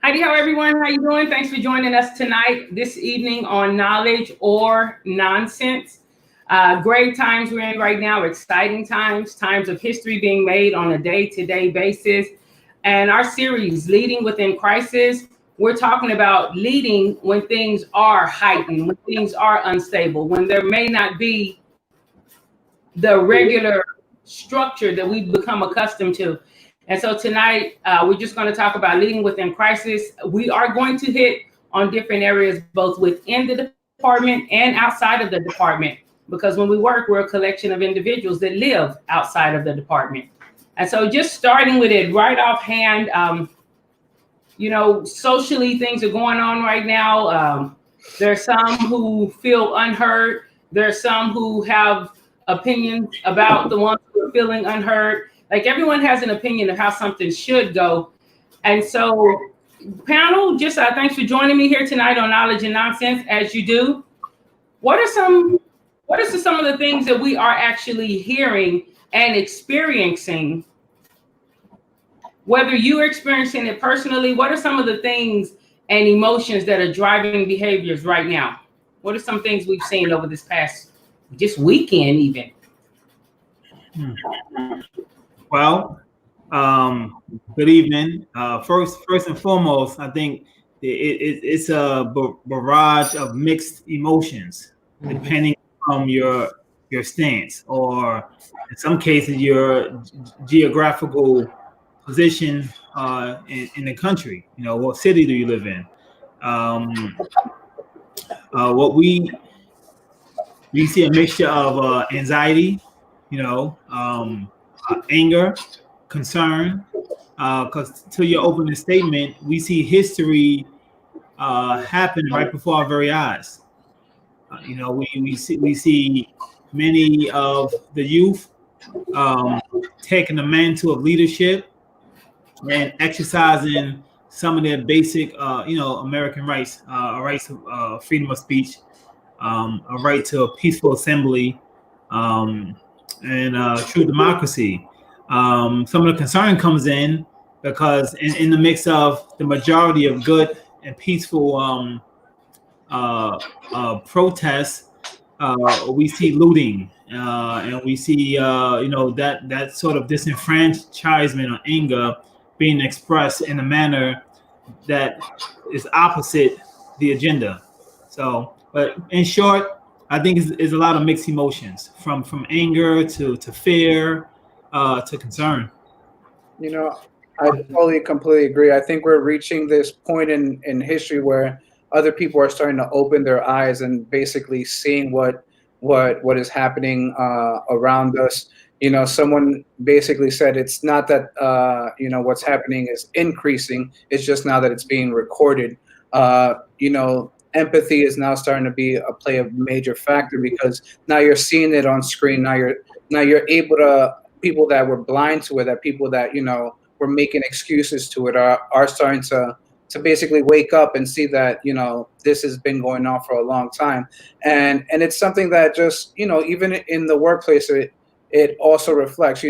Heidi, how everyone? How you doing? Thanks for joining us tonight, this evening on Knowledge or Nonsense. Great times we're in right now, exciting times, times of history being made on a day-to-day basis. And our series, Leading Within Crisis, we're talking about leading when things are heightened, when things are unstable, when there may not be the regular structure that we've become accustomed to. And so tonight, we're just going to talk about leading within crisis. We are going to hit on different areas, both within the department and outside of the department, because when we work, we're a collection of individuals that live outside of the department. And so just starting with it right offhand, socially things are going on right now. There's some who feel unheard. There's some who have opinions about the ones who are feeling unheard. Like everyone has an opinion of how something should go. And so panel, just thanks for joining me here tonight on Knowledge and Nonsense. As you do, what are some of the things that we are actually hearing and experiencing? Whether you're experiencing it personally, what are some of the things and emotions that are driving behaviors right now? What are some things we've seen over this past, just weekend even? Well, good evening. First and foremost, I think it's a barrage of mixed emotions, depending on your stance, or in some cases your geographical position in the country. What city do you live in? What we see a mixture of anxiety, anger, concern, because to your opening statement, we see history happen right before our very eyes. We see many of the youth taking the mantle of leadership and exercising some of their basic, American rights, rights of freedom of speech, a right to a peaceful assembly, and true democracy. Some of the concern comes in because in the mix of the majority of good and peaceful protests, we see looting, and we see that sort of disenfranchisement or anger being expressed in a manner that is opposite the agenda. So, but in short, I think it's a lot of mixed emotions, from anger to fear to concern. I completely agree. I think we're reaching this point in history where other people are starting to open their eyes and basically seeing what is happening around us. Someone basically said it's not that what's happening is increasing. It's just now that it's being recorded. Empathy is now starting to play a major factor, because now you're seeing it on screen. Now you're able to, people that were blind to it, that people that were making excuses to it are starting to basically wake up and see that this has been going on for a long time, and it's something that just even in the workplace it also reflects.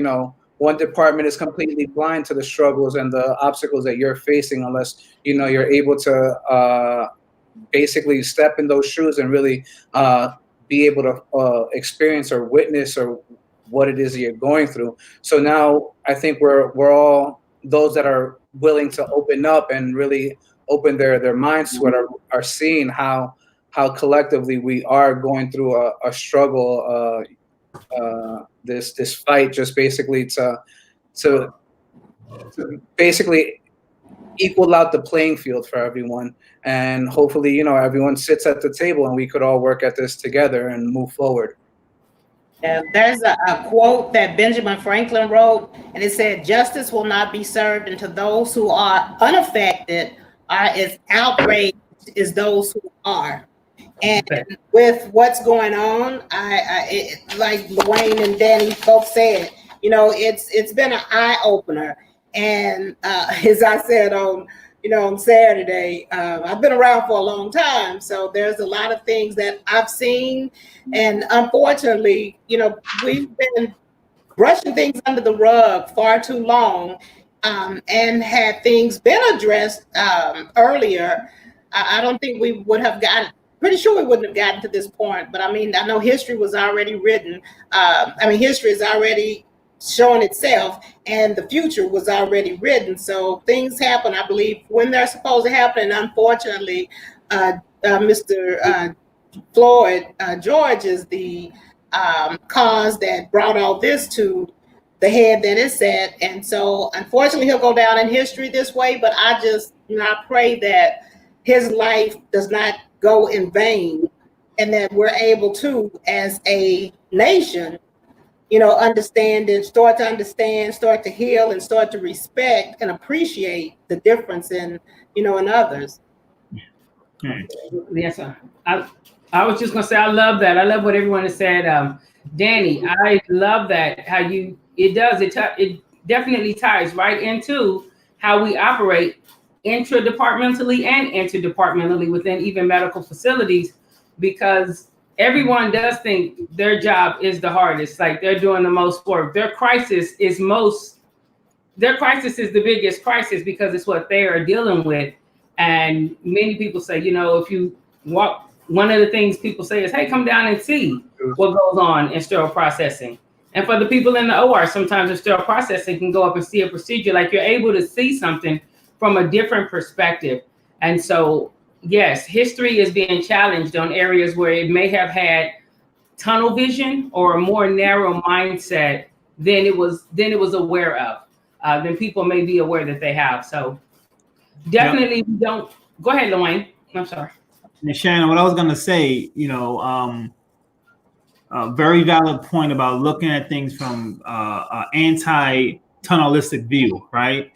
One department is completely blind to the struggles and the obstacles that you're facing unless you're able to basically step in those shoes and really be able to experience or witness or what it is that you're going through. So now I think we're all those that are willing to open up and really open their minds to it are seeing how collectively we are going through a struggle, this fight, just basically to basically equal out the playing field for everyone, and hopefully everyone sits at the table and we could all work at this together and move forward. There's a quote that Benjamin Franklin wrote, and it said, "Justice will not be served unto those who are unaffected are as outraged as those who are." And with what's going on, like Dwayne and Danny both said, it's been an eye opener. And as I said on Saturday, I've been around for a long time, so there's a lot of things that I've seen, and unfortunately, we've been brushing things under the rug far too long, and had things been addressed earlier, I don't think we would have gotten. Pretty sure we wouldn't have gotten to this point. But I mean, I know history was already written. History is already showing itself, and the future was already written. So things happen, I believe, when they're supposed to happen. And unfortunately, Mr. Floyd George is the cause that brought all this to the head that it's at. And so unfortunately, he'll go down in history this way. But I just, I pray that his life does not go in vain, and that we're able to, as a nation, understand and start to heal, and start to respect and appreciate the difference in others. Yes, sir. I was just gonna say, I love that. I love what everyone has said. Danny, I love that, how it definitely ties right into how we operate intradepartmentally and interdepartmentally within even medical facilities, because everyone does think their job is the hardest, like they're doing the most work. Their crisis is the biggest crisis because it's what they are dealing with. And many people say, if you walk, one of the things people say is, hey, come down and see what goes on in sterile processing. And for the people in the OR, sometimes in sterile processing can go up and see a procedure, like you're able to see something from a different perspective. And so, yes, history is being challenged on areas where it may have had tunnel vision or a more narrow mindset than it was aware of, than people may be aware that they have. So definitely we don't. Go ahead, Lorraine. I'm sorry. And Shannon, what I was going to say, a very valid point about looking at things from anti-tunnelistic view, right?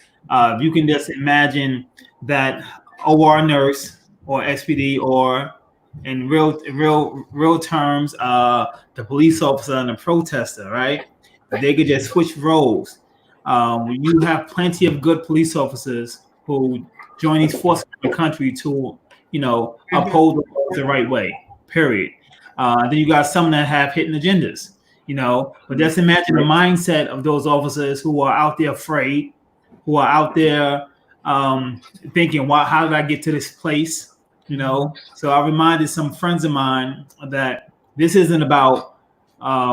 You can just imagine that OR nurse or SPD, or in real terms, the police officer and the protester, right? They could just switch roles. You have plenty of good police officers who join these forces in the country to, uphold the laws the right way, period. Then you got some that have hidden agendas, but just imagine the mindset of those officers who are out there afraid, who are out there thinking, how did I get to this place? So I reminded some friends of mine that this isn't about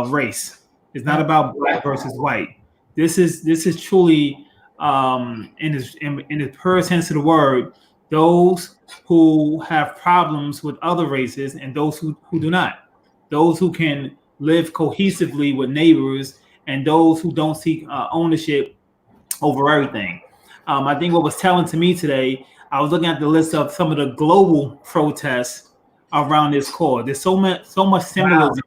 race. It's not about black versus white. This is truly, in the pure sense of the word, those who have problems with other races and those who do not, those who can live cohesively with neighbors, and those who don't seek ownership over everything. I think what was telling to me today, I was looking at the list of some of the global protests around this cause. There's so much symbolism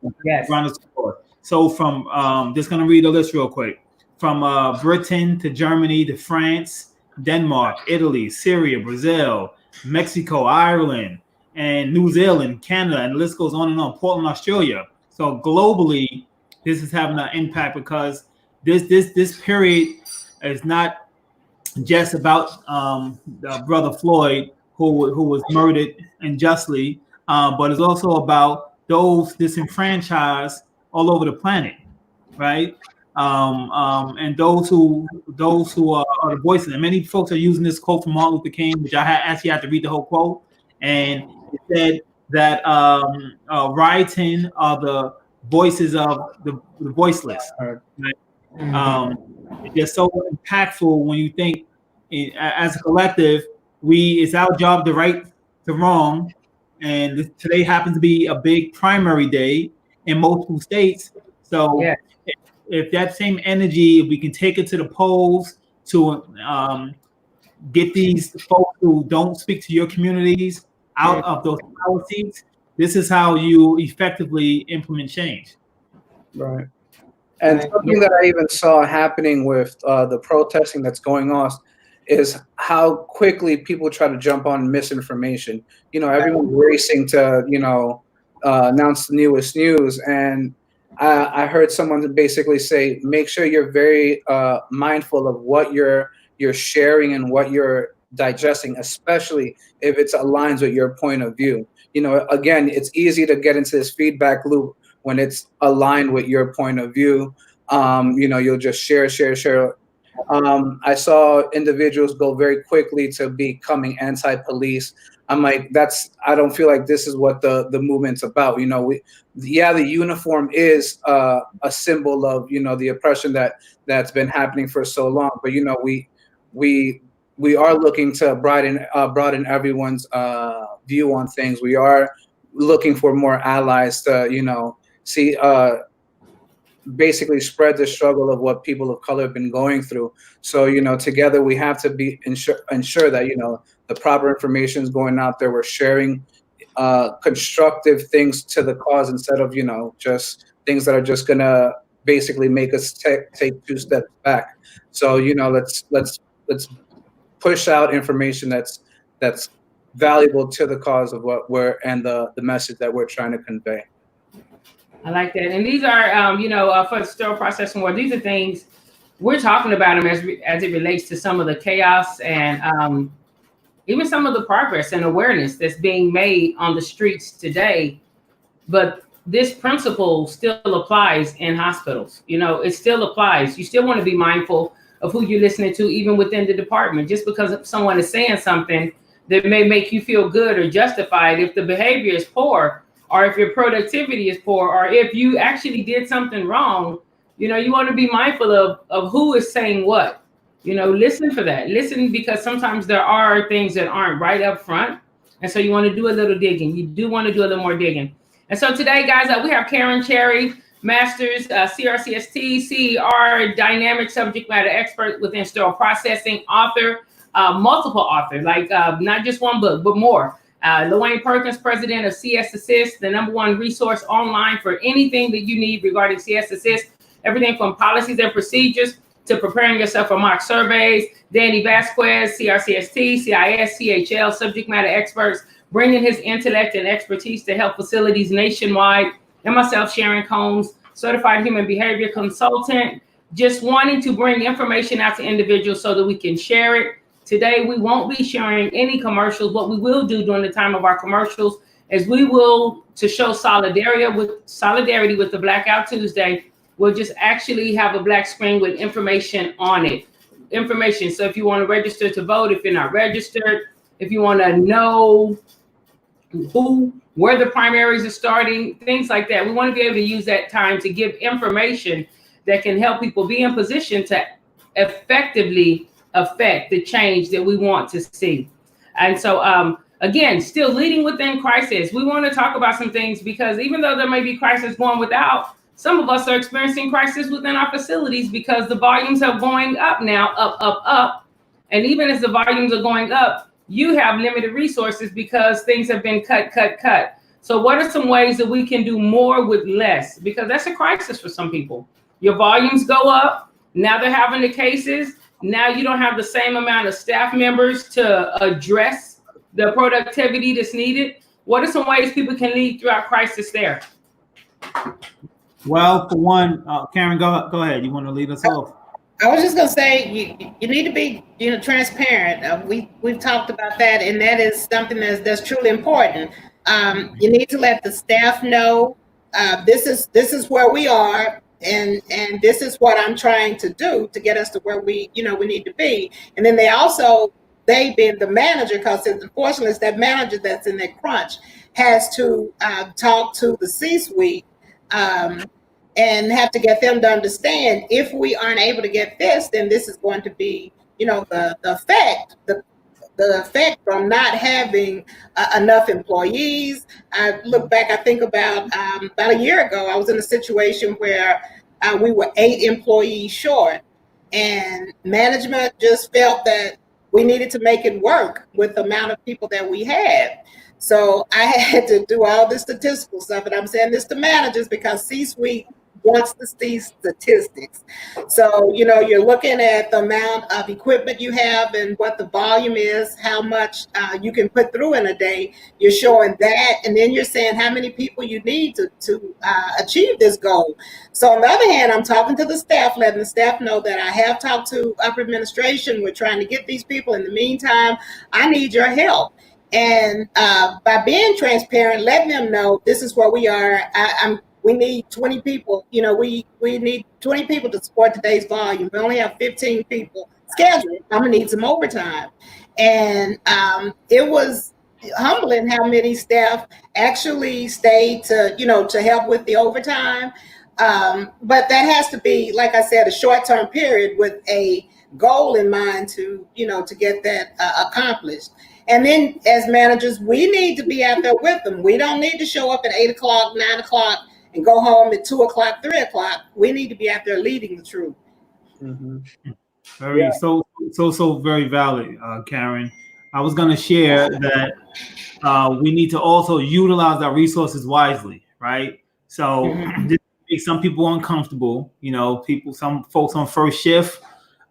around this cause. So from just going to read the list real quick. From Britain to Germany to France, Denmark, Italy, Syria, Brazil, Mexico, Ireland, and New Zealand, Canada, and the list goes on and on. Portland, Australia. So globally, this is having an impact, because this period is not just about Brother Floyd, who was murdered unjustly, but it's also about those disenfranchised all over the planet, right? And those who are the voices. And many folks are using this quote from Martin Luther King, which I actually had to read the whole quote. And it said that rioting are the voices of the voiceless. Right? It's just so impactful when you think, as a collective, it's our job to right the wrong. And today happens to be a big primary day in multiple states. So if that same energy, if we can take it to the polls to get these folks who don't speak to your communities out of those power seats, this is how you effectively implement change. Right. And something that I even saw happening with the protesting that's going on is how quickly people try to jump on misinformation. Everyone's racing to, announce the newest news. And I heard someone basically say, make sure you're very mindful of what you're sharing and what you're digesting, especially if it aligns with your point of view. Again, it's easy to get into this feedback loop when it's aligned with your point of view. You'll just share. I saw individuals go very quickly to becoming anti-police. I'm like, I don't feel like this is what the movement's about. The uniform is a symbol of, the oppression that's been happening for so long. But, we are looking to broaden everyone's view on things. We are looking for more allies to, see, basically spread the struggle of what people of color have been going through. So, together we have to ensure that, the proper information is going out there. We're sharing constructive things to the cause instead of, just things that are just gonna basically make us take 2 steps back. So, let's push out information that's valuable to the cause of what and the message that we're trying to convey. I like that. And these are, for the sterile processing war, these are things we're talking about them as it relates to some of the chaos and even some of the progress and awareness that's being made on the streets today. But this principle still applies in hospitals. It still applies. You still want to be mindful of who you're listening to, even within the department. Just because someone is saying something that may make you feel good or justified, if the behavior is poor, or if your productivity is poor, or if you actually did something wrong, you want to be mindful of who is saying what. Listen for that. Listen, because sometimes there are things that aren't right up front. And so you want to do a little digging. You do want to do a little more digging. And so today, guys, we have Karen Cherry, Master's, CRCST, CER, dynamic subject matter expert within sterile processing, author, multiple author, like not just one book, but more. LaWayne Perkins, president of CS Assist, the #1 resource online for anything that you need regarding CS Assist, everything from policies and procedures to preparing yourself for mock surveys. Danny Vasquez, CRCST, CIS, CHL, subject matter experts, bringing his intellect and expertise to help facilities nationwide. And myself, Sharon Combs, certified human behavior consultant, just wanting to bring information out to individuals so that we can share it. Today, we won't be sharing any commercials. What we will do during the time of our commercials is we will, to show solidarity with the Blackout Tuesday, we'll just actually have a black screen with information on it. So if you want to register to vote, if you're not registered, if you want to know where the primaries are starting, things like that, we want to be able to use that time to give information that can help people be in position to effectively affect the change that we want to see. And so, again, still leading within crisis. We want to talk about some things because even though there may be crisis going without, some of us are experiencing crisis within our facilities because the volumes are going up now, up. And even as the volumes are going up, you have limited resources because things have been cut. So what are some ways that we can do more with less? Because that's a crisis for some people. Your volumes go up. Now they're having the cases. Now you don't have the same amount of staff members to address the productivity that's needed. What are some ways people can lead throughout crisis there? Well, for one, Karen, go ahead. You want to lead us off? I was just gonna say you need to be transparent. We've talked about that, and that is something that's truly important. You need to let the staff know this is where we are, and this is what I'm trying to do to get us to where we need to be. And then they being the manager, because unfortunately it's that manager that's in that crunch, has to talk to the C-suite and have to get them to understand if we aren't able to get this, then this is going to be the effect from not having enough employees. I look back, I think about a year ago, I was in a situation where we were 8 employees short, and management just felt that we needed to make it work with the amount of people that we had. So I had to do all the statistical stuff, and I'm saying this to managers because C-suite wants to see statistics. So, you're looking at the amount of equipment you have and what the volume is, how much you can put through in a day. You're showing that, and then you're saying how many people you need to achieve this goal. So on the other hand, I'm talking to the staff, letting the staff know that I have talked to upper administration. We're trying to get these people. In the meantime, I need your help. And by being transparent, letting them know this is where we are. we need 20 people. We need 20 people to support today's volume. We only have 15 people scheduled. I'm gonna need some overtime. And it was humbling how many staff actually stayed to help with the overtime. But that has to be, like I said, a short-term period with a goal in mind to get that accomplished. And then as managers, we need to be out there with them. We don't need to show up at 8 o'clock, 9 o'clock, and go home at 2 o'clock, 3 o'clock. We need to be out there leading the troop. Mm-hmm. Very very valid, Karen. I was going to share that we need to also utilize our resources wisely, right? So this makes some people uncomfortable. Some folks on first shift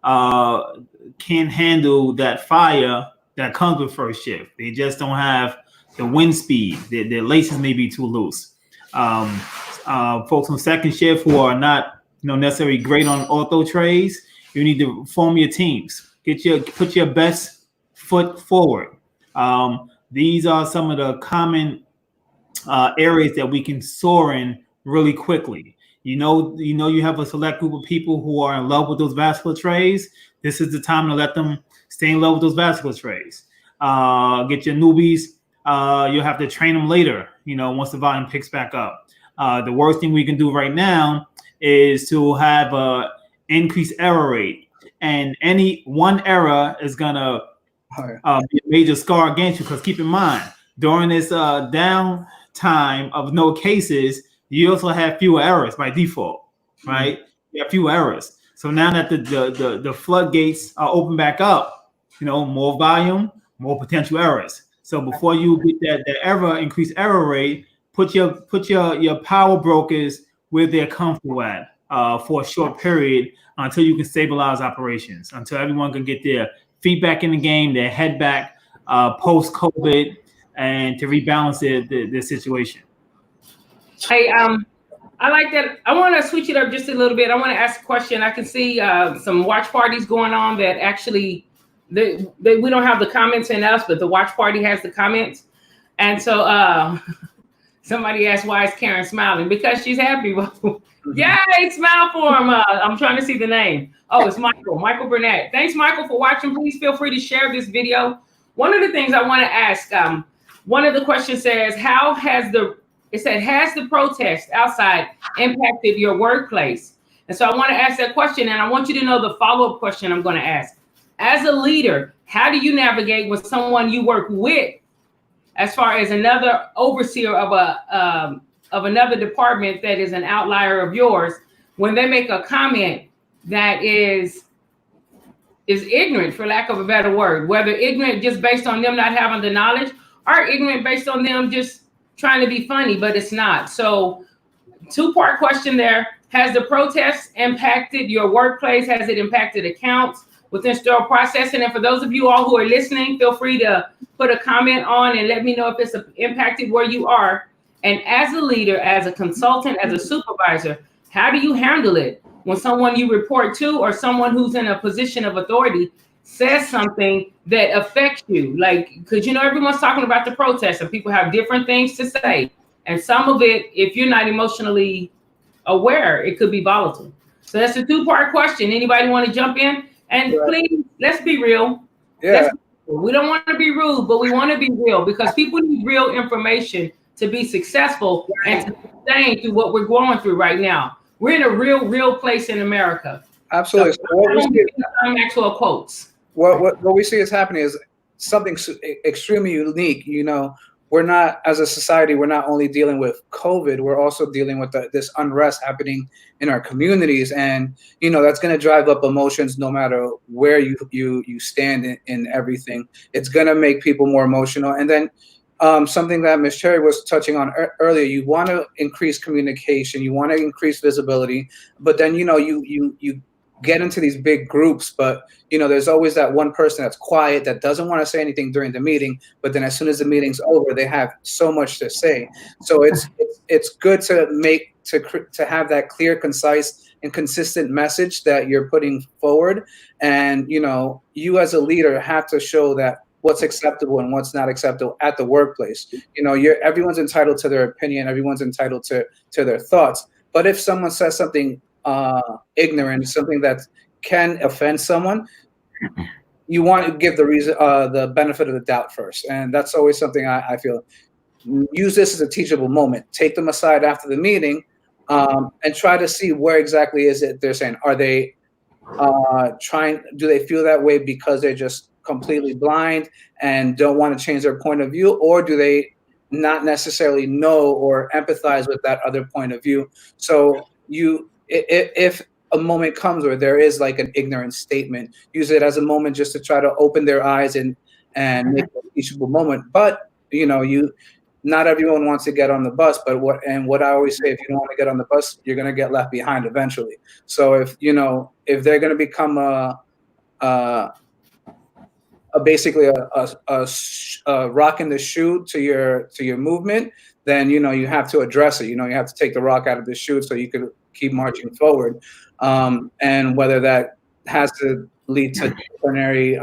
can't handle that fire that comes with first shift. They just don't have the wind speed. Their laces may be too loose. Folks on second shift who are not necessarily great on ortho trays, you need to form your teams. Put your best foot forward. These are some of the common areas that we can soar in really quickly. You have a select group of people who are in love with those vascular trays. This is the time to let them stay in love with those vascular trays. Get your newbies. You'll have to train them later, once the volume picks back up. The worst thing we can do right now is to have a increased error rate. And any one error is going to be a major scar against you. Because keep in mind, during this down time of no cases, you also have fewer errors by default, right? You have fewer errors. So now that the floodgates are open back up, more volume, more potential errors. So before you get that increased error rate, put your power brokers where they're comfortable at for a short period until you can stabilize operations, until everyone can get their feet back in the game, their head back post-COVID, and to rebalance their situation. Hey, I like that. I want to switch it up just a little bit. I want to ask a question. I can see some watch parties going on that actually we don't have the comments in us, but the watch party has the comments. And so somebody asked, why is Karen smiling? Because she's happy. Yay, smile for him. I'm trying to see the name. Oh, it's Michael Burnett. Thanks, Michael, for watching. Please feel free to share this video. One of the things I want to ask, one of the questions says, has the protest outside impacted your workplace? And so I want to ask that question, and I want you to know the follow-up question I'm going to ask. As a leader, how do you navigate with someone you work with, as far as another overseer of another department that is an outlier of yours, when they make a comment that is ignorant, for lack of a better word, whether ignorant just based on them not having the knowledge, or ignorant based on them just trying to be funny, but it's not. So, two-part question there. Has the protest impacted your workplace? Has it impacted accounts within sterile processing? And for those of you all who are listening, feel free to put a comment on and let me know if it's impacted where you are. And as a leader, as a consultant, as a supervisor, how do you handle it when someone you report to or someone who's in a position of authority says something that affects you? Like, because everyone's talking about the protest and people have different things to say. And some of it, if you're not emotionally aware, it could be volatile. So that's a two-part question. Anybody want to jump in? And please, let's be real. Yeah. We don't want to be rude, but we want to be real, because people need real information to be successful and to sustain through what we're going through right now. We're in a real place in America. Absolutely. Some actual quotes. What we see is happening is something extremely unique. We're not, as a society, we're not only dealing with COVID, we're also dealing with this unrest happening in our communities. And, that's going to drive up emotions no matter where you stand in everything. It's going to make people more emotional. And then something that Ms. Cherry was touching on earlier, you want to increase communication, you want to increase visibility, but then, you get into these big groups, but there's always that one person that's quiet, that doesn't want to say anything during the meeting, but then as soon as the meeting's over, they have so much to say. So it's good to have that clear, concise, and consistent message that you're putting forward. And you as a leader have to show that what's acceptable and what's not acceptable at the workplace. You know, everyone's entitled to their opinion, everyone's entitled to their thoughts. But if someone says something ignorant, something that can offend someone, you want to give the benefit of the doubt first. And that's always something I feel. Use this as a teachable moment. Take them aside after the meeting and try to see where exactly is it they're saying. Are they do they feel that way because they're just completely blind and don't want to change their point of view, or do they not necessarily know or empathize with that other point of view? So if a moment comes where there is like an ignorant statement, use it as a moment just to try to open their eyes and make a teachable moment. But you know, not everyone wants to get on the bus, but what I always say, if you don't want to get on the bus, you're going to get left behind eventually. So if they're going to become basically a rock in the shoe to your movement, then you have to address it. You have to take the rock out of the shoe so you can keep marching forward. And whether that has to lead to disciplinary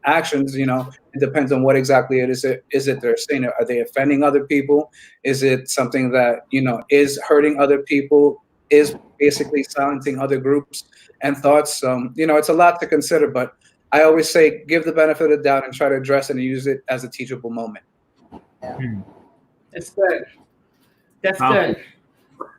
actions, it depends on what exactly it is they're saying. Are they offending other people? Is it something that is hurting other people? Is basically silencing other groups and thoughts? It's a lot to consider, but I always say give the benefit of the doubt and try to address it and use it as a teachable moment. That's good. That's good.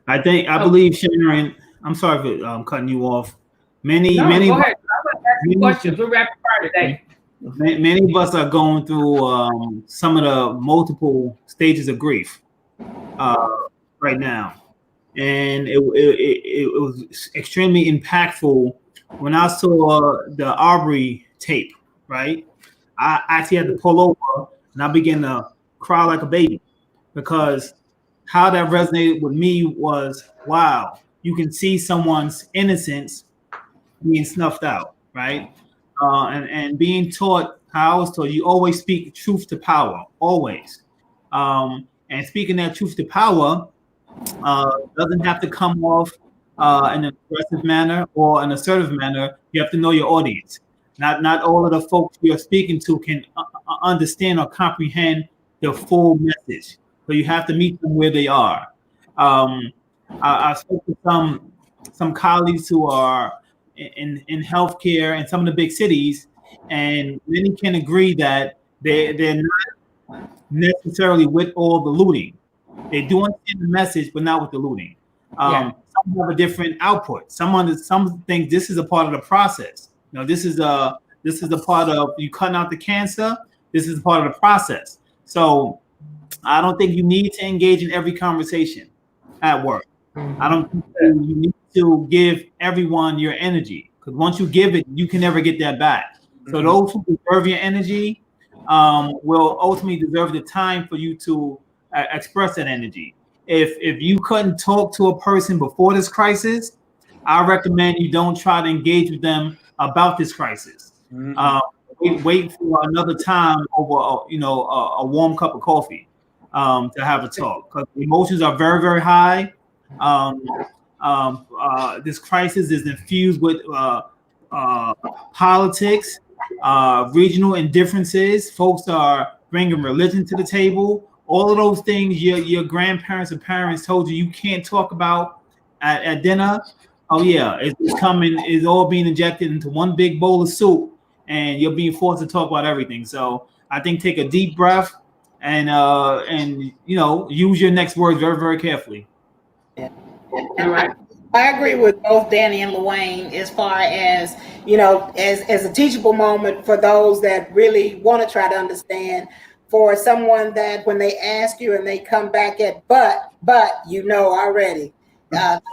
I believe, Sharon, I'm sorry for cutting you off. Many go ahead. I'm going to ask you questions. We're rapid fire today. Many of us are going through some of the multiple stages of grief right now. And it was extremely impactful when I saw the Aubrey tape, right? I actually had to pull over and I began to cry like a baby because how that resonated with me was, wow, you can see someone's innocence being snuffed out, right? And being taught, how I was taught, you always speak truth to power, always. And speaking that truth to power doesn't have to come off in an aggressive manner or an assertive manner. You have to know your audience. Not all of the folks you're speaking to can understand or comprehend the full message. So you have to meet them where they are. I spoke to some colleagues who are in healthcare in some of the big cities, and many can agree that they're not necessarily with all the looting. They do understand the message, but not with the looting. Some have a different output. Some think this is a part of the process. This is a part of you cutting out the cancer. This is a part of the process. So I don't think you need to engage in every conversation at work. I don't think you need to give everyone your energy, because once you give it, you can never get that back. So those who deserve your energy will ultimately deserve the time for you to express that energy. If you couldn't talk to a person before this crisis, I recommend you don't try to engage with them about this crisis. Wait for another time over a warm cup of coffee to have a talk, because emotions are very, very high. This crisis is infused with politics, regional indifferences. Folks are bringing religion to the table. All of those things your grandparents and parents told you can't talk about at dinner. Oh yeah, it's coming. It's all being injected into one big bowl of soup, and you're being forced to talk about everything. So I think take a deep breath and use your next words very, very carefully. Yeah. All right. I agree with both Danny and Luane as far as, as a teachable moment for those that really want to try to understand, for someone that when they ask you and they come back at, but already,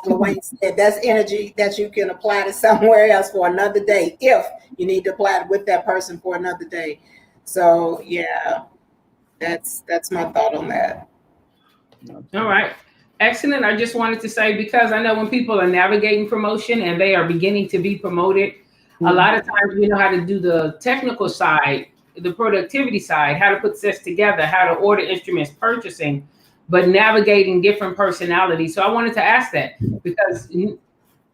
Luane said that's energy that you can apply to somewhere else for another day, if you need to apply it with that person for another day. So yeah, that's my thought on that. All right. Excellent. I just wanted to say, because I know when people are navigating promotion and they are beginning to be promoted, a lot of times we know how to do the technical side, the productivity side, how to put sets together, how to order instruments, purchasing, but navigating different personalities. So I wanted to ask that, because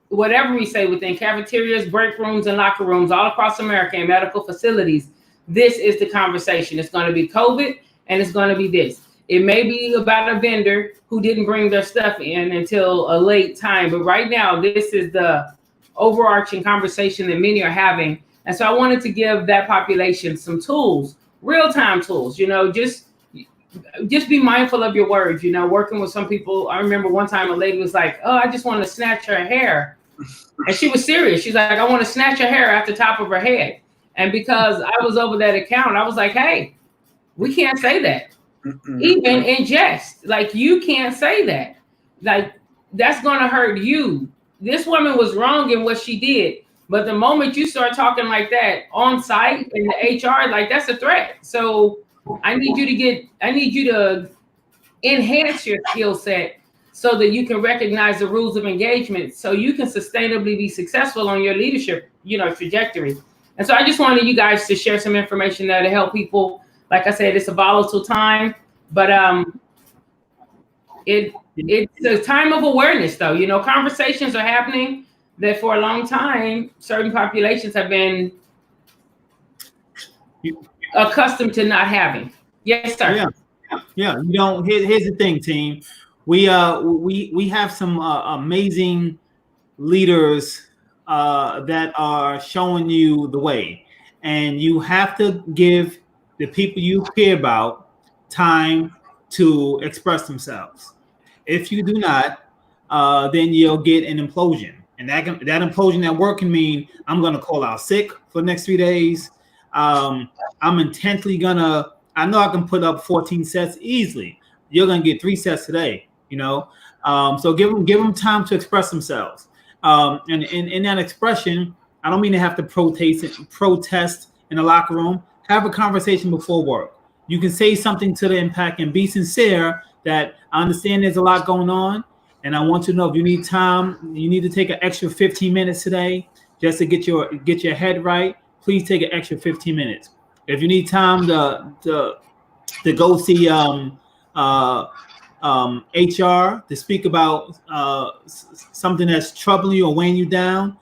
whatever we say within cafeterias, break rooms, and locker rooms all across America and medical facilities, this is the conversation. It's going to be COVID and it's going to be this. It may be about a vendor who didn't bring their stuff in until a late time, but right now this is the overarching conversation that many are having. And so I wanted to give that population some tools, real-time tools, just be mindful of your words, working with some people. I remember one time a lady was like, oh, I just want to snatch her hair. And she was serious. She's like, I want to snatch her hair at the top of her head. And because I was over that account, I was like, hey, we can't say that. Even in jest, like you can't say that. Like that's going to hurt you. This woman was wrong in what she did. But the moment you start talking like that on site in the HR, like that's a threat. So I need you to enhance your skill set so that you can recognize the rules of engagement so you can sustainably be successful on your leadership, trajectory. And so I just wanted you guys to share some information there to help people. Like I said, it's a volatile time, but it's a time of awareness though. Conversations are happening that for a long time, certain populations have been accustomed to not having. Yes, sir. Yeah. Here's the thing, team. We have some amazing leaders that are showing you the way, and you have to give the people you care about time to express themselves. If you do not, then you'll get an implosion, and that implosion at work can mean I'm going to call out sick for the next 3 days. I'm intently I know I can put up 14 sets easily. You're gonna get 3 sets today, So give them time to express themselves. And in that expression, I don't mean to have to protest in the locker room. Have a conversation before work. You can say something to the impact and be sincere that I understand there's a lot going on, and I want to know if you need time. You need to take an extra 15 minutes today just to get your head right. Please take an extra 15 minutes. If you need time to go see HR to speak about something that's troubling you or weighing you down,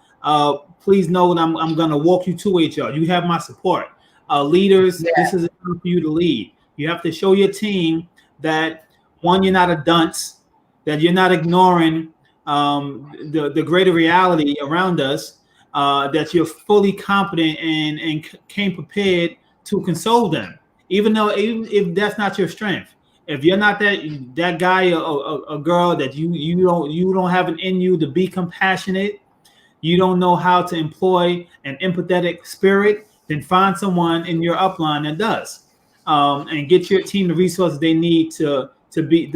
please know that I'm going to walk you to HR. You have my support. Leaders, This is a time for you to lead. You have to show your team that, one, you're not a dunce, that you're not ignoring the greater reality around us, that you're fully competent and came prepared to console them, even if that's not your strength. If you're not that guy or girl that you don't have it in you to be compassionate, you don't know how to employ an empathetic spirit, then find someone in your upline that does, and get your team the resources they need to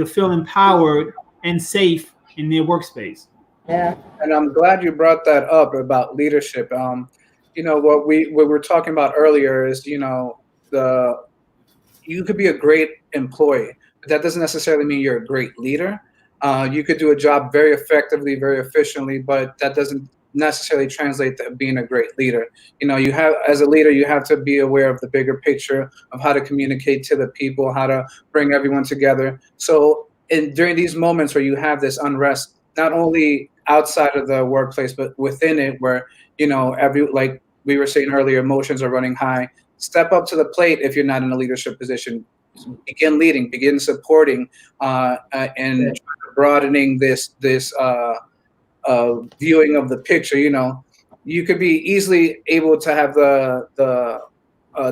feel empowered and safe in their workspace. Yeah, and I'm glad you brought that up about leadership. What we were talking about earlier is, you could be a great employee, but that doesn't necessarily mean you're a great leader. You could do a job very effectively, very efficiently, but that doesn't necessarily translate to being a great leader. As a leader, you have to be aware of the bigger picture of how to communicate to the people, how to bring everyone together. So during these moments where you have this unrest, not only outside of the workplace, but within it, where, like we were saying earlier, emotions are running high. Step up to the plate if you're not in a leadership position. Begin leading, begin supporting, and broadening this viewing of the picture. You could be easily able to have the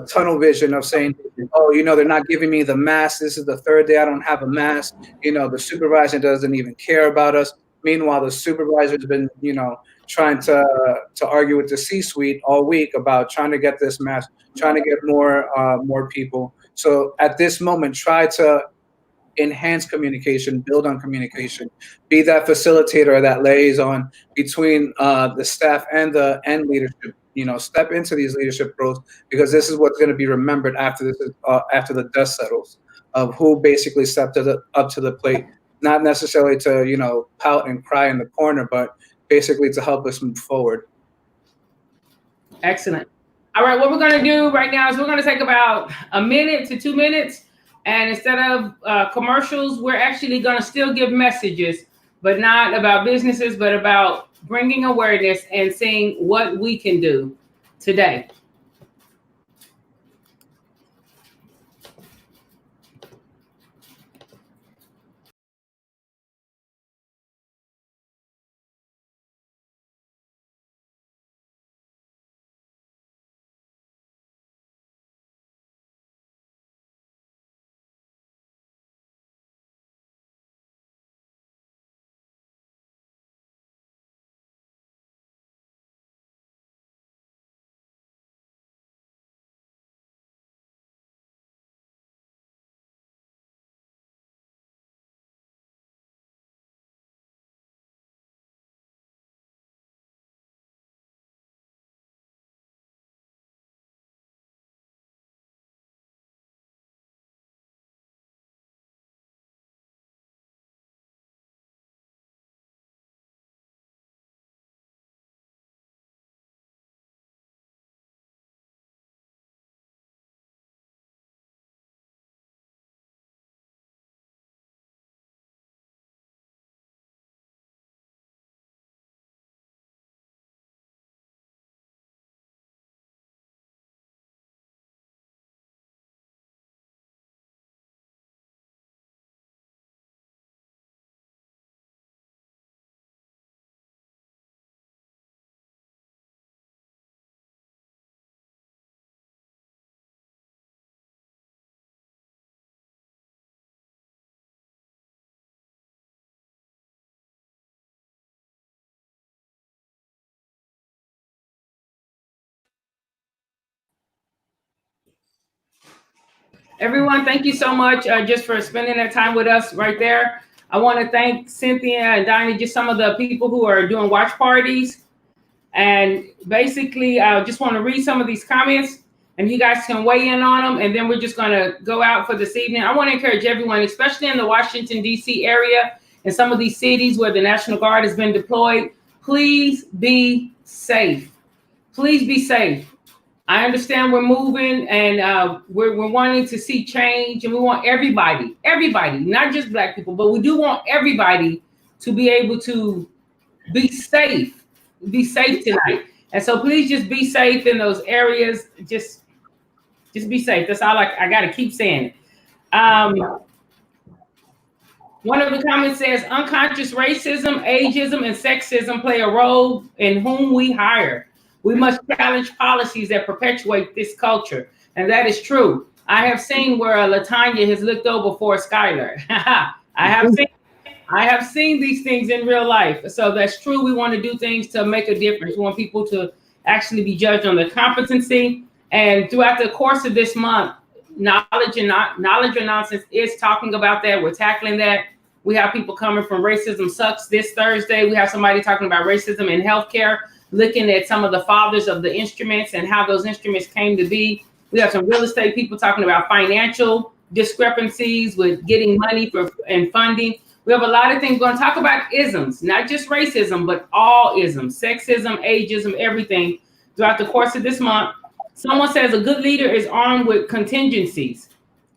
tunnel vision of saying, oh, they're not giving me the mask. This is the 3rd day I don't have a mask. The supervisor doesn't even care about us. Meanwhile, the supervisor's been, trying to argue with the C-suite all week about trying to get this mask, trying to get more people. So at this moment, try to enhance communication, build on communication, be that facilitator, that liaison between the staff and leadership. Step into these leadership roles, because this is what's going to be remembered after the dust settles, of who basically stepped up to the plate, not necessarily to pout and cry in the corner, but basically to help us move forward. Excellent. All right, what we're going to do right now is we're going to take about 1 minute to 2 minutes, and instead of commercials, we're actually going to still give messages, but not about businesses, but about bringing awareness and seeing what we can do today. Everyone, thank you so much just for spending that time with us right there. I want to thank Cynthia and Donnie, just some of the people who are doing watch parties. And basically, I just want to read some of these comments and you guys can weigh in on them. And then we're just going to go out for this evening. I want to encourage everyone, especially in the Washington, D.C. area and some of these cities where the National Guard has been deployed, please be safe. Please be safe. I understand we're moving and we're wanting to see change, and we want everybody, not just Black people, but we do want everybody to be able to be safe tonight. And so please just be safe in those areas. Just be safe. That's all I got to keep saying. One of the comments says unconscious racism, ageism, and sexism play a role in whom we hire. We must challenge policies that perpetuate this culture. And that is true. I have seen where LaTanya has looked over for Skylar. I have seen these things in real life. So that's true. We want to do things to make a difference. We want people to actually be judged on their competency. And throughout the course of this month, Knowledge or Nonsense is talking about that. We're tackling that. We have people coming from Racism Sucks this Thursday. We have somebody talking about racism in healthcare, looking at some of the fathers of the instruments and how those instruments came to be. We have some real estate people talking about financial discrepancies with getting money and funding. We have a lot of things. We're going to talk about isms, not just racism, but all isms, sexism, ageism, everything throughout the course of this month. Someone says a good leader is armed with contingencies.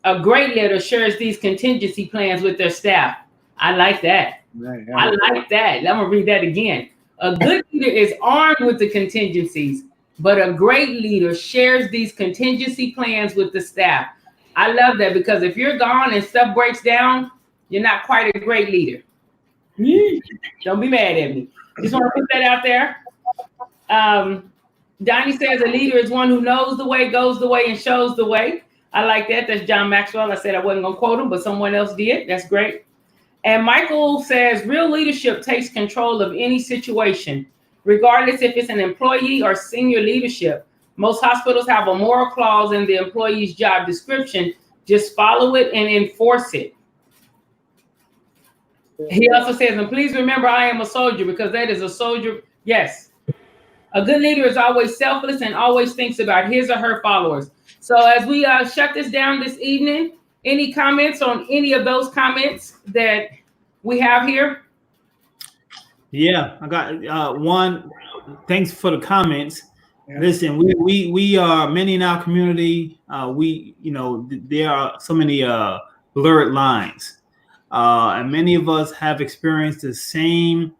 A great leader shares these contingency plans with their staff. I like that. Right. I like that. I'm going to read that again. A good leader is armed with the contingencies, but a great leader shares these contingency plans with the staff. I love that, because if you're gone and stuff breaks down, you're not quite a great leader. Don't be mad at me. Just want to put that out there. Donnie says a leader is one who knows the way, goes the way, and shows the way. I like that. That's John Maxwell. I said I wasn't going to quote him, but someone else did. That's great. And Michael says real leadership takes control of any situation, regardless if it's an employee or senior leadership. Most hospitals have a moral clause in the employee's job description. Just follow it and enforce it. He also says, and please remember, I am a soldier, because that is a soldier. Yes. A good leader is always selfless and always thinks about his or her followers. So as we shut this down this evening, any comments on any of those comments that we have here? Yeah, I got one. Thanks for the comments. Yeah. Listen, we are many in our community. There are so many blurred lines, and many of us have experienced the same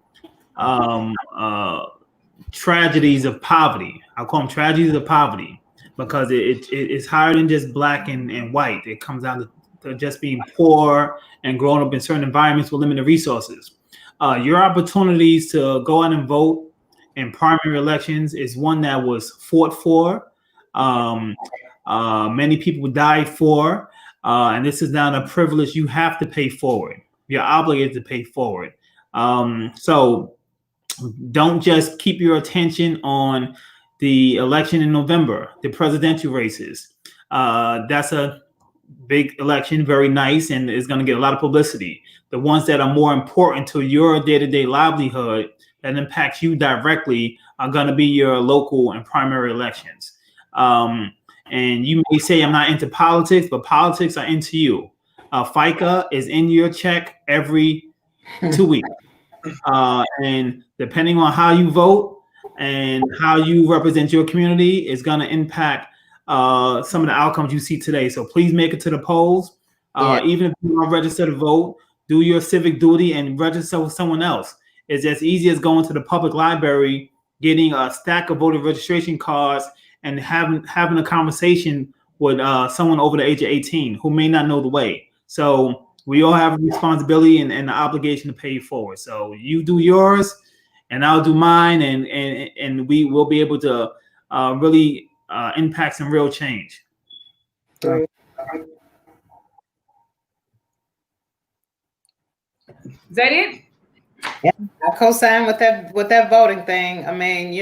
tragedies of poverty. I call them tragedies of poverty, because it's higher than just black and white. It comes down to just being poor and growing up in certain environments with limited resources. Your opportunities to go out and vote in primary elections is one that was fought for. Many people died for, and this is not a privilege you have to pay forward. You're obligated to pay forward. So don't just keep your attention on the election in November, the presidential races. That's a big election, very nice, and is going to get a lot of publicity. The ones that are more important to your day-to-day livelihood that impacts you directly are going to be your local and primary elections. And you may say, I'm not into politics, but politics are into you. FICA is in your check every 2 weeks. And depending on how you vote and how you represent your community is going to impact some of the outcomes you see today. So please make it to the polls. Even if you are registered to vote, do your civic duty and register with someone else. It's as easy as going to the public library, getting a stack of voter registration cards, and having a conversation with someone over the age of 18 who may not know the way. So we all have a responsibility and the obligation to pay it forward. So you do yours, and I'll do mine, and we will be able to really impact some real change. Is that it? Yeah, I co-sign with that voting thing. I mean,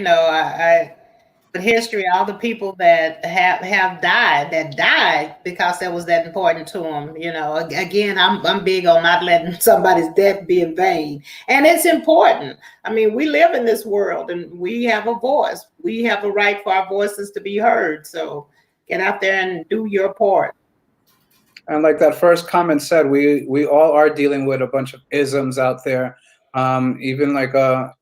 history, all the people that have died because that was that important to them. You know, again, I'm big on not letting somebody's death be in vain, and it's important. I mean, we live in this world, and we have a voice. We have a right for our voices to be heard. So get out there and do your part. And like that first comment said, we all are dealing with a bunch of isms out there. Even like a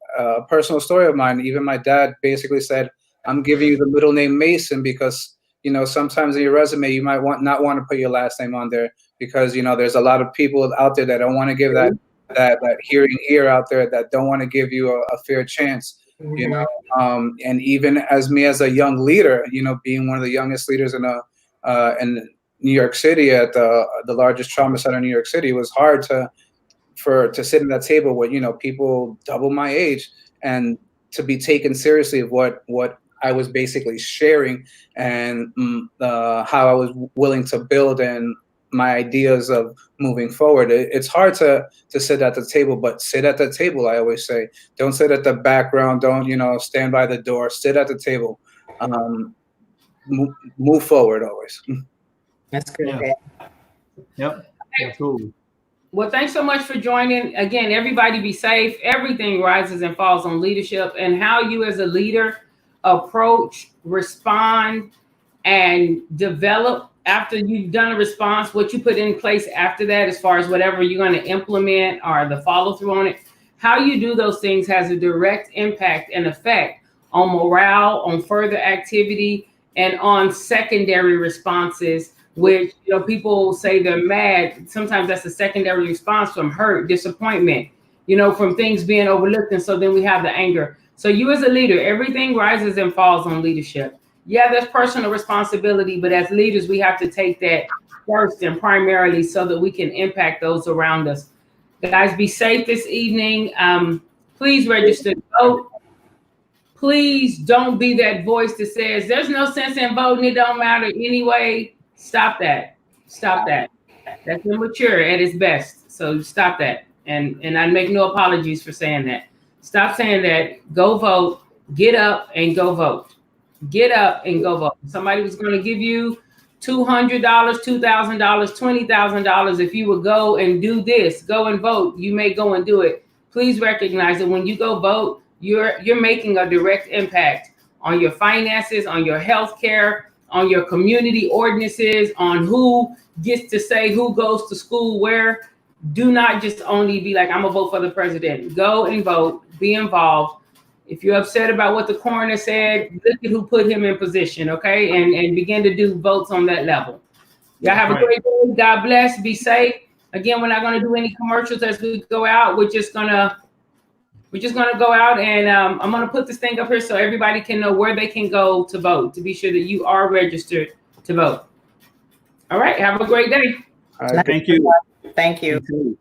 personal story of mine, even my dad basically said, I'm giving you the middle name Mason because, you know, sometimes in your resume, you might not want to put your last name on there because, you know, there's a lot of people out there that don't want to give that hearing ear out there that don't want to give you a fair chance, you know. And even as me as a young leader, you know, being one of the youngest leaders in New York City at the largest trauma center in New York City, it was hard to sit at that table with, you know, people double my age and to be taken seriously of what I was basically sharing and how I was willing to build and my ideas of moving forward. It's hard to sit at the table, but sit at the table. I always say, don't sit at the background. Don't, you know, stand by the door. Sit at the table. Move forward always. That's good. Yeah. Yep. Absolutely. Well, thanks so much for joining. Again, everybody be safe. Everything rises and falls on leadership and how you as a leader approach, respond, and develop after you've done a response, what you put in place after that, as far as whatever you're going to implement or the follow through on it. How you do those things has a direct impact and effect on morale, on further activity, and on secondary responses, which, you know, people say they're mad. Sometimes that's a secondary response from hurt, disappointment, you know, from things being overlooked. And so then we have the anger. So you as a leader, everything rises and falls on leadership. Yeah, there's personal responsibility, but as leaders, we have to take that first and primarily so that we can impact those around us. Guys, be safe this evening. Please register to vote. Please don't be that voice that says there's no sense in voting. It don't matter anyway. Stop that. Stop that. That's immature at its best. So stop that. And I make no apologies for saying that. Stop saying that. Go vote. Get up and go vote. Get up and go vote. Somebody was going to give you $200, $2,000, $20,000 if you would go and do this. Go and vote. You may go and do it. Please recognize that when you go vote, you're making a direct impact on your finances, on your health care, on your community ordinances, on who gets to say who goes to school where. Do not just only be like, I'm gonna vote for the president. Go and vote, be involved. If you're upset about what the coroner said, look at who put him in position, okay? And begin to do votes on that level. Y'all have a great day. God bless, be safe. Again, we're not gonna do any commercials as we go out. We're just gonna go out and I'm gonna put this thing up here so everybody can know where they can go to vote, to be sure that you are registered to vote. All right, have a great day. All right, Thank you. Thank you. You too.